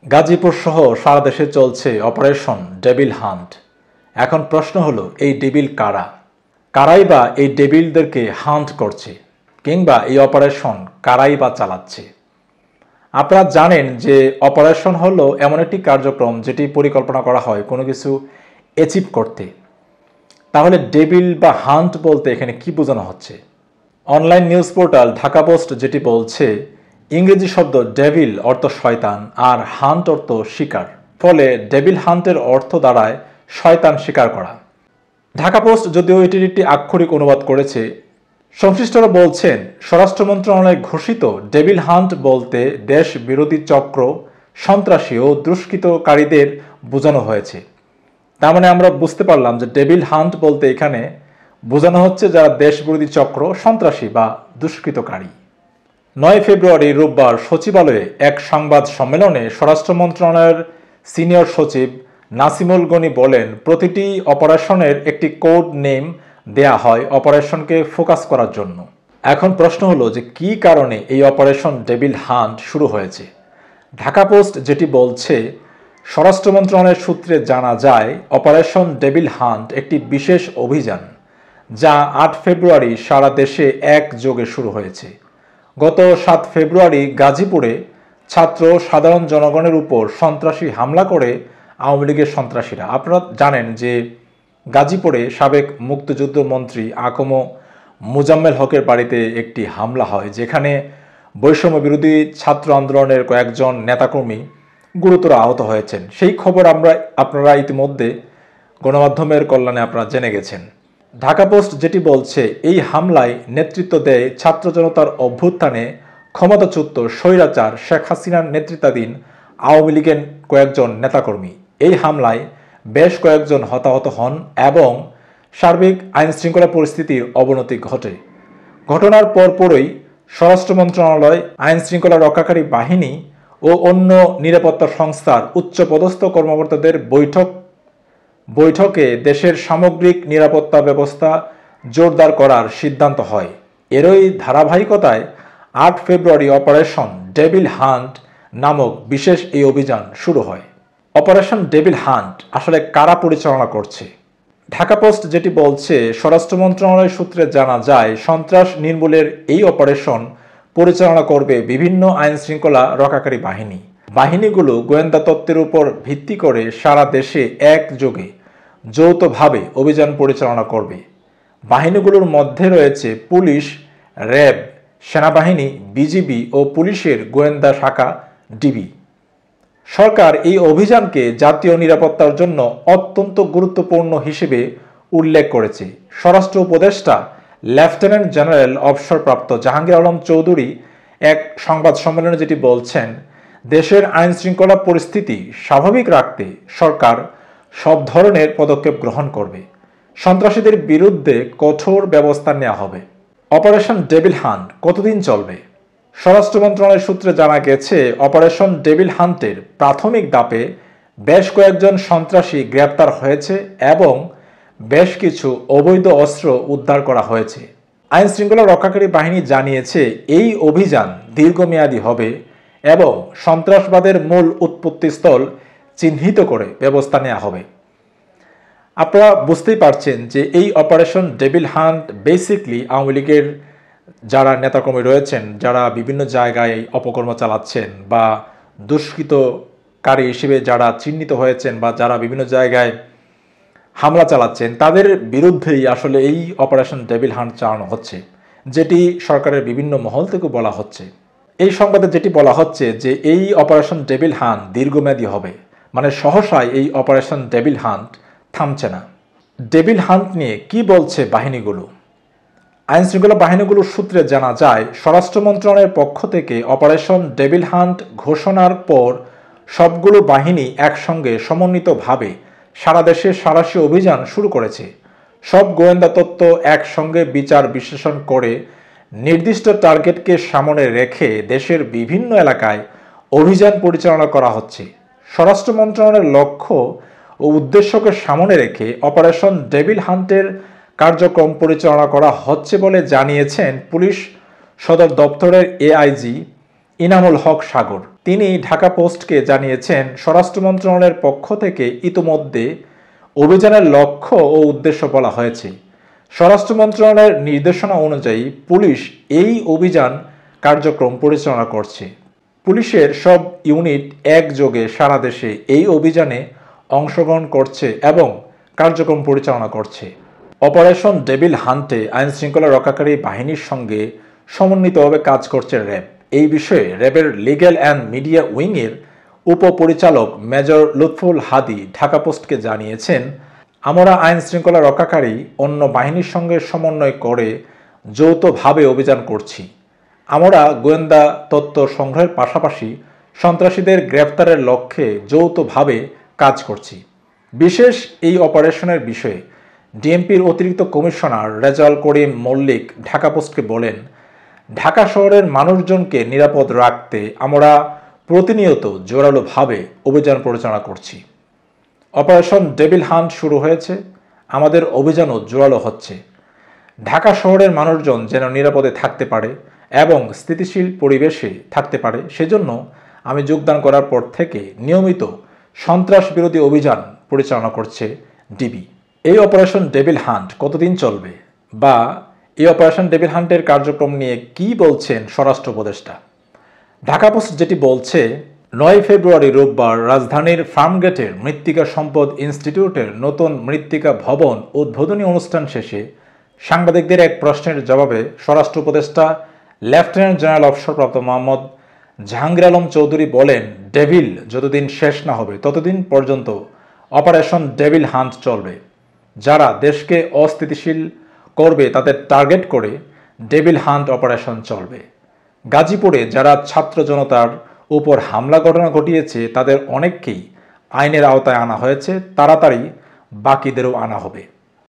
গাজীপুর সহ সারা দেশে চলছে অপারেশন ডেভিল হান্ট। এখন প্রশ্ন হলো, এই ডেভিল কারা? কারাই বা এই ডেভিলদেরকে হান্ট করছে, কিংবা এই অপারেশন কারাই বা চালাচ্ছে? আপনারা জানেন যে অপারেশন হলো এমন একটি কার্যক্রম যেটি পরিকল্পনা করা হয় কোনো কিছু অ্যাচিভ করতে। তাহলে ডেভিল বা হান্ট বলতে এখানে কি বোঝানো হচ্ছে? Online news portal Dhaka post যেটি বলছে, ইংরেজি শব্দ ডেভিল অর্থ শয়তান আর হান্ট অর্থ শিকার, ফলে ডেভিল হান্টের অর্থ দাঁড়ায় শয়তান শিকার করা। ঢাকা পোস্ট যদিও এটির একটি আক্ষরিক অনুবাদ করেছে, সংশ্লিষ্টরা বলছেন স্বরাষ্ট্র মন্ত্রণালয় ঘোষিত ডেভিল হান্ট বলতে দেশ বিরোধী চক্র, সন্ত্রাসী ও দুষ্কৃতকারীদের বোঝানো হয়েছে। তার মানে আমরা বুঝতে পারলাম যে ডেভিল হান্ট বলতে এখানে বোঝানো হচ্ছে যারা দেশ বিরোধী চক্র, সন্ত্রাসী বা দুষ্কৃতকারী। 9 ফেব্রুয়ারি রোববার সচিবালয়ে এক সংবাদ সম্মেলনে স্বরাষ্ট্র মন্ত্রণালয়ের সিনিয়র সচিব নাসিমুল গনি বলেন, প্রতিটি অপারেশনের একটি কোড নেম দেয়া হয় অপারেশনকে ফোকাস করার জন্য। এখন প্রশ্ন হলো যে কি কারণে এই অপারেশন ডেভিল হান্ট শুরু হয়েছে। ঢাকা পোস্ট যেটি বলছে, স্বরাষ্ট্র মন্ত্রণালয়ের সূত্রে জানা যায় অপারেশন ডেভিল হান্ট একটি বিশেষ অভিযান যা 8 ফেব্রুয়ারি সারা দেশে একযোগে শুরু হয়েছে। গত 7 ফেব্রুয়ারি গাজীপুরে ছাত্র সাধারণ জনগণের উপর সন্ত্রাসী হামলা করে আওয়ামী লীগের সন্ত্রাসীরা। আপনারা জানেন যে গাজীপুরে সাবেক মুক্তিযুদ্ধ মন্ত্রী আকম মোজাম্মেল হকের বাড়িতে একটি হামলা হয়, যেখানে বৈষম্য বিরোধী ছাত্র আন্দোলনের কয়েকজন নেতাকর্মী গুরুতর আহত হয়েছেন। সেই খবর আপনারা ইতিমধ্যে গণমাধ্যমের কল্যাণে আপনারা জেনে গেছেন। ঢাকা পোস্ট যেটি বলছে, এই হামলায় নেতৃত্ব দেয় ছাত্র জনতার অভ্যুত্থানে ক্ষমতাচ্যুত স্বৈরাচার শেখ হাসিনার নেতৃত্বাধীন আওয়ামী লীগের কয়েকজন নেতাকর্মী। এই হামলায় বেশ কয়েকজন হতাহত হন এবং সার্বিক আইনশৃঙ্খলা পরিস্থিতির অবনতি ঘটে। ঘটনার পরপরই স্বরাষ্ট্র মন্ত্রণালয়, আইনশৃঙ্খলা রক্ষাকারী বাহিনী ও অন্য নিরাপত্তা সংস্থার উচ্চপদস্থ কর্মকর্তাদের বৈঠকে দেশের সামগ্রিক নিরাপত্তা ব্যবস্থা জোরদার করার সিদ্ধান্ত হয়। এরই ধারাবাহিকতায় 8 ফেব্রুয়ারি অপারেশন ডেভিল হান্ট নামক বিশেষ এই অভিযান শুরু হয়। অপারেশন ডেভিল হান্ট আসলে কারা পরিচালনা করছে? ঢাকা পোস্ট যেটি বলছে, স্বরাষ্ট্র মন্ত্রণালয় সূত্রে জানা যায় সন্ত্রাস নির্মূলের এই অপারেশন পরিচালনা করবে বিভিন্ন আইনশৃঙ্খলা রক্ষাকারী বাহিনী। বাহিনীগুলো গোয়েন্দা তত্ত্বের উপর ভিত্তি করে সারা দেশে একযোগে যৌথভাবে অভিযান পরিচালনা করবে। বাহিনীগুলোর মধ্যে রয়েছে পুলিশ, র্যাব, সেনাবাহিনী, বিজিবি ও পুলিশের গোয়েন্দা শাখা ডিবি। সরকার এই অভিযানকে জাতীয় নিরাপত্তার জন্য অত্যন্ত গুরুত্বপূর্ণ হিসেবে উল্লেখ করেছে। স্বরাষ্ট্র উপদেষ্টা লেফটেন্যান্ট জেনারেল অবসরপ্রাপ্ত জাহাঙ্গীর আলম চৌধুরী এক সংবাদ সম্মেলনে যেটি বলছেন, দেশের আইনশৃঙ্খলা পরিস্থিতি স্বাভাবিক রাখতে সরকার সব ধরনের পদক্ষেপ গ্রহণ করবে। সন্ত্রাসীদের বিরুদ্ধে কঠোর ব্যবস্থা নেওয়া হবে। অপারেশন ডেভিল হান্ট কতদিন চলবে? স্বরাষ্ট্র মন্ত্রণালয়ের সূত্রে জানা গেছে, অপারেশন ডেভিল হান্টের প্রাথমিক ধাপে বেশ কয়েকজন সন্ত্রাসী গ্রেপ্তার হয়েছে এবং বেশ কিছু অবৈধ অস্ত্র উদ্ধার করা হয়েছে। আইনশৃঙ্খলা রক্ষাকারী বাহিনী জানিয়েছে এই অভিযান দীর্ঘমেয়াদী হবে এবং সন্ত্রাসবাদের মূল উৎপত্তিস্থল চিহ্নিত করে ব্যবস্থা নেওয়া হবে। আপনারা বুঝতেই পারছেন যে এই operation devil hunt basically Awami লীগের যারা নেতাকর্মী রয়েছেন, যারা বিভিন্ন জায়গায় অপকর্ম চালাচ্ছেন বা দুষ্কৃতকারী হিসেবে যারা চিহ্নিত হয়েছেন বা যারা বিভিন্ন জায়গায় হামলা চালাচ্ছেন, তাদের বিরুদ্ধেই আসলে এই অপারেশন ডেভিল হান্ট চালানো হচ্ছে, যেটি সরকারের বিভিন্ন মহল থেকে বলা হচ্ছে। এই সংবাদে যেটি বলা হচ্ছে যে এই অপারেশন ডেভিল হান্ট দীর্ঘমেয়াদী হবে, মানে সহসায় এই অপারেশন ডেভিল হান্ট থামছে না। ডেভিল হান্ট নিয়ে কি বলছে বাহিনীগুলো? আইনশৃঙ্খলা বাহিনীগুলোর সূত্রে জানা যায়, স্বরাষ্ট্র মন্ত্রণালয়ের পক্ষ থেকে অপারেশন ডেভিল হান্ট ঘোষণার পর সবগুলো বাহিনী একসঙ্গে সমন্বিতভাবে সারা দেশে সাঁড়াশি অভিযান শুরু করেছে। সব গোয়েন্দা তত্ত্ব একসঙ্গে বিচার বিশ্লেষণ করে নির্দিষ্ট টার্গেটকে সামনে রেখে দেশের বিভিন্ন এলাকায় অভিযান পরিচালনা করা হচ্ছে। স্বরাষ্ট্র মন্ত্রণালয়ের লক্ষ্য ও উদ্দেশ্যকে সামনে রেখে অপারেশন ডেভিল হান্টের কার্যক্রম পরিচালনা করা হচ্ছে বলে জানিয়েছেন পুলিশ সদর দপ্তরের এআইজি ইনামুল হক সাগর। তিনি ঢাকা পোস্টকে জানিয়েছেন, স্বরাষ্ট্র মন্ত্রণালয়ের পক্ষ থেকে ইতোমধ্যে অভিযানের লক্ষ্য ও উদ্দেশ্য বলা হয়েছে। স্বরাষ্ট্র মন্ত্রণালয়ের নির্দেশনা অনুযায়ী পুলিশ এই অভিযান কার্যক্রম পরিচালনা করছে। পুলিশের সব ইউনিট একযোগে সারা দেশে এই অভিযানে অংশগ্রহণ করছে এবং কার্যক্রম পরিচালনা করছে। অপারেশন ডেভিল হান্টে আইনশৃঙ্খলা রক্ষাকারী বাহিনীর সঙ্গে সমন্বিতভাবে কাজ করছে র্যাব। এই বিষয়ে র্যাবের লিগ্যাল অ্যান্ড মিডিয়া উইংয়ের উপপরিচালক মেজর লুৎফুল হাদি ঢাকা পোস্টকে জানিয়েছেন, আমরা আইনশৃঙ্খলা রক্ষাকারী অন্য বাহিনীর সঙ্গে সমন্বয় করে যৌথভাবে অভিযান করছি। আমরা গোয়েন্দা তথ্য সংগ্রহের পাশাপাশি সন্ত্রাসীদের গ্রেফতারের লক্ষ্যে যৌথভাবে কাজ করছি। বিশেষ এই অপারেশনের বিষয়ে ডিএমপির অতিরিক্ত কমিশনার রেজাউল করিম মল্লিক ঢাকা পোস্টকে বলেন, ঢাকা শহরের মানুষজনকে নিরাপদ রাখতে আমরা প্রতিনিয়ত জোরালোভাবে অভিযান পরিচালনা করছি। অপারেশন ডেভিল হান্ট শুরু হয়েছে, আমাদের অভিযানও জোরালো হচ্ছে। ঢাকা শহরের মানুষজন যেন নিরাপদে থাকতে পারে এবং স্থিতিশীল পরিবেশে থাকতে পারে, সেজন্য আমি যোগদান করার পর থেকে নিয়মিত সন্ত্রাস বিরোধী অভিযান পরিচালনা করছে ডিবি। এই অপারেশন ডেভিল হান্ট কতদিন চলবে, বা এই অপারেশন ডেভিল হান্টের কার্যক্রম নিয়ে কি বলছেন স্বরাষ্ট্র উপদেষ্টা? ঢাকা পোস্ট যেটি বলছে, 9 ফেব্রুয়ারি রোববার রাজধানীর ফার্মগেটের মৃত্তিকা সম্পদ ইনস্টিটিউটের নতুন মৃত্তিকা ভবন উদ্বোধনী অনুষ্ঠান শেষে সাংবাদিকদের এক প্রশ্নের জবাবে স্বরাষ্ট্র উপদেষ্টা লেফটেন্যান্ট জেনারেল অবসরপ্রাপ্ত মোহাম্মদ জাহাঙ্গীর আলম চৌধুরী বলেন, ডেভিল যতদিন শেষ না হবে ততদিন পর্যন্ত অপারেশন ডেভিল হান্ট চলবে। যারা দেশকে অস্থিতিশীল করবে তাদের টার্গেট করে ডেভিল হান্ট অপারেশন চলবে। গাজীপুরে যারা ছাত্র জনতার উপর হামলা ঘটনা ঘটিয়েছে তাদের অনেককেই আইনের আওতায় আনা হয়েছে, তাড়াতাড়ি বাকিদেরও আনা হবে।